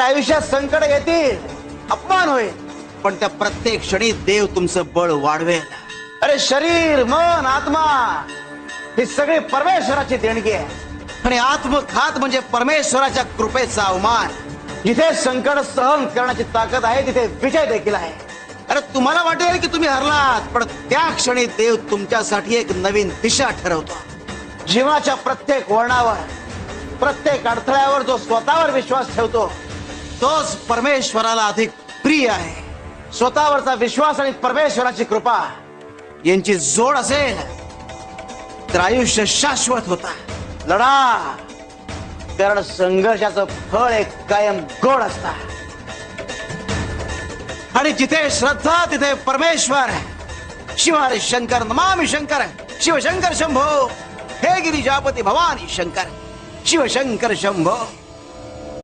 अरे आयुष्यात संकट येतील, अपमान होईल, पण त्या प्रत्येक क्षणी देव तुमचं बळ वाढवेल. अरे शरीर मन आत्मा ही सगळी परमेश्वराची देणगी आहे. आणि आत्मघात म्हणजे परमेश्वराच्या कृपेचा अवमान. जिथे संकट सहन करण्याची ताकद आहे तिथे विजय देखील आहे. अरे तुम्हाला वाटेल की तुम्ही हरलात, पण त्या क्षणी देव तुमच्यासाठी एक नवीन दिशा ठरवतो. जीवनाच्या प्रत्येक वळणावर, प्रत्येक अडथळ्यावर जो स्वतःवर विश्वास ठेवतो तोच परमेश्वराला अधिक प्रिय आहे. स्वतःवरचा विश्वास आणि परमेश्वराची कृपा यांची जोड असेल तर आयुष्य शाश्वत होता. लढा, कारण संघर्षाचं फळ एक कायम गोड असतं. आणि जिथे श्रद्धा तिथे परमेश्वर. शिव हरी शंकर नमामि शंकर, शिवशंकर शंभो, हे गिरिजापती भवानी शंकर, शिवशंकर शंभो.